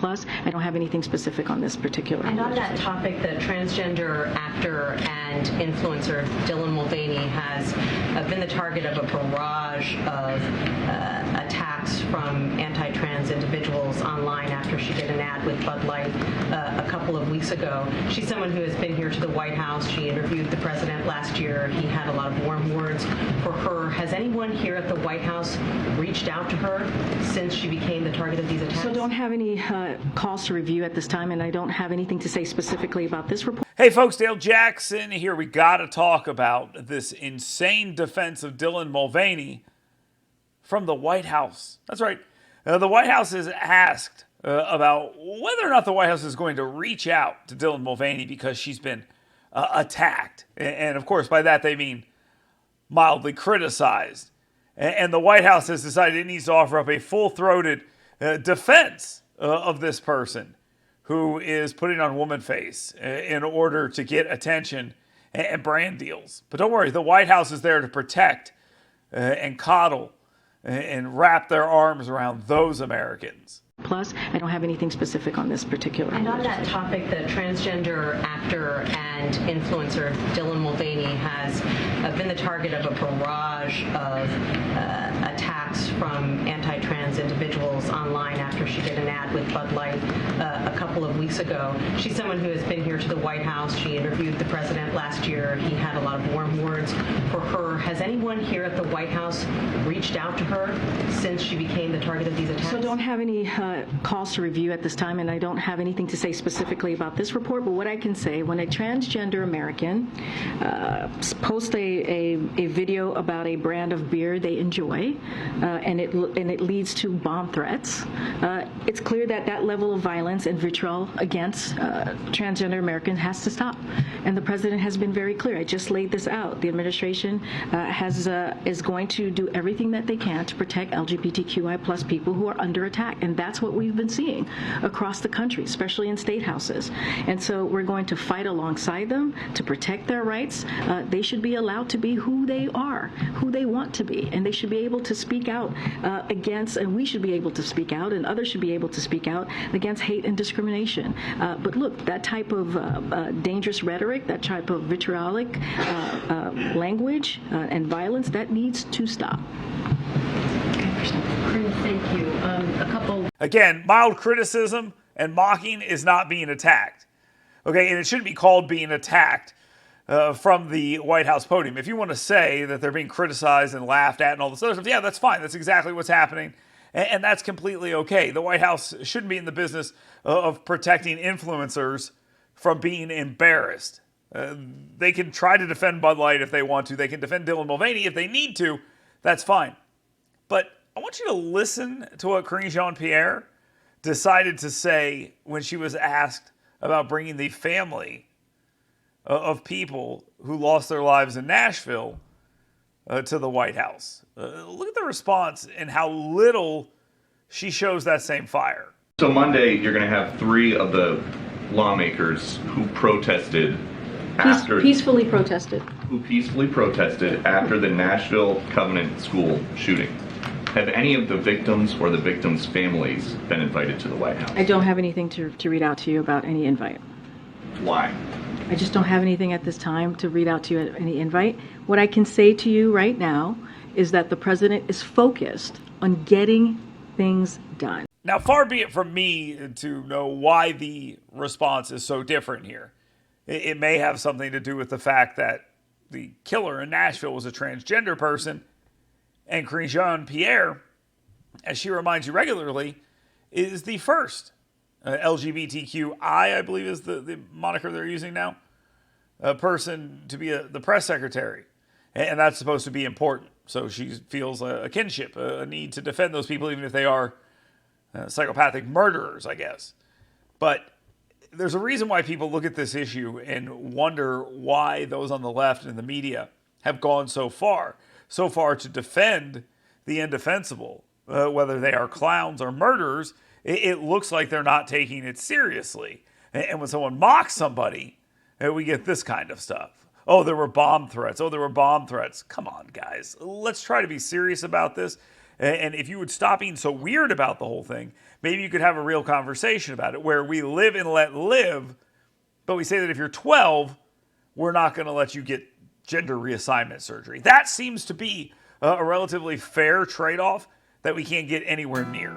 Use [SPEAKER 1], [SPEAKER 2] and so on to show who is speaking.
[SPEAKER 1] Plus, I don't have anything specific on this particular.
[SPEAKER 2] And on that topic, the transgender actor and influencer Dylan Mulvaney has been the target of a barrage of attacks from anti-trans individuals online after she did an ad with Bud Light a couple of weeks ago. She's someone who has been here to the White House. She interviewed the president last year. He had a lot of warm words for her. Has anyone here at the White House reached out to her since she became the target of these attacks?
[SPEAKER 1] So don't have any calls to review at this time, and I don't have anything to say specifically about this report.
[SPEAKER 3] Hey folks, Dale Jackson here. We got to talk about this insane defense of Dylan Mulvaney from the White House. That's right. The White House is asked about whether or not the White House is going to reach out to Dylan Mulvaney because she's been attacked. And of course, by that they mean mildly criticized. And the White House has decided it needs to offer up a full-throated defense of this person who is putting on woman face in order to get attention and brand deals. But don't worry, the White House is there to protect and coddle and wrap their arms around those Americans.
[SPEAKER 1] Plus, I don't have anything specific on this particular.
[SPEAKER 2] And on that topic, the transgender actor and influencer Dylan Mulvaney has been the target of a barrage of attacks from anti-trans individuals online after she did an ad with Bud Light a couple of weeks ago. She's someone who has been here to the White House. She interviewed the president last year. He had a lot of warm words for her. Has anyone here at the White House reached out to her since she became the target of these attacks?
[SPEAKER 1] So don't have any calls to review at this time, and I don't have anything to say specifically about this report, but what I can say, when a transgender American posts a video about a brand of beer they enjoy, and it leads to bomb threats, it's clear that that level of violence and vitriol against transgender Americans has to stop. And the president has been very clear. I just laid this out. The administration is going to do everything that they can to protect LGBTQI plus people who are under attack, and that's what we've been seeing across the country, especially in state houses. And so we're going to fight alongside them to protect their rights. They should be allowed to be who they are, who they want to be, and they should be able to speak out against, and we should be able to speak out, and others should be able to speak out against hate and discrimination. But look, that type of dangerous rhetoric, that type of vitriolic language and violence, that needs to stop.
[SPEAKER 2] Thank you.
[SPEAKER 3] Again, mild criticism and mocking is not being attacked. Okay, and it shouldn't be called being attacked from the White House podium. If you want to say that they're being criticized and laughed at and all this other stuff, yeah, that's fine. That's exactly what's happening, and that's completely okay. The White House shouldn't be in the business of protecting influencers from being embarrassed. They can try to defend Bud Light if they want to. They can defend Dylan Mulvaney if they need to. That's fine. But I want you to listen to what Jean-Pierre decided to say when she was asked about bringing the family of people who lost their lives in Nashville to the White House. Look at the response and how little she shows that same fire.
[SPEAKER 4] So Monday, you're going to have 3 of the lawmakers who protested
[SPEAKER 1] peacefully protested after the Nashville
[SPEAKER 4] Covenant School shooting. Have any of the victims or the victims' families been invited to the White House?
[SPEAKER 1] I don't have anything to read out to you about any invite.
[SPEAKER 4] Why?
[SPEAKER 1] I just don't have anything at this time to read out to you any invite. What I can say to you right now is that the president is focused on getting things done.
[SPEAKER 3] Now, far be it from me to know why the response is so different here. It may have something to do with the fact that the killer in Nashville was a transgender person, and Jean-Pierre, as she reminds you regularly, is the first LGBTQI, I believe is the moniker they're using now, a person to be the press secretary. And that's supposed to be important. So she feels a kinship, a need to defend those people, even if they are psychopathic murderers, I guess. But there's a reason why people look at this issue and wonder why those on the left and in the media have gone so far to defend the indefensible, whether they are clowns or murderers. It looks like they're not taking it seriously. And when someone mocks somebody, we get this kind of stuff. Oh, there were bomb threats. Come on, guys. Let's try to be serious about this And if you would stop being so weird about the whole thing, maybe you could have a real conversation about it where we live and let live, but we say that if you're 12, we're not going to let you get gender reassignment surgery. That seems to be a relatively fair trade-off that we can't get anywhere near.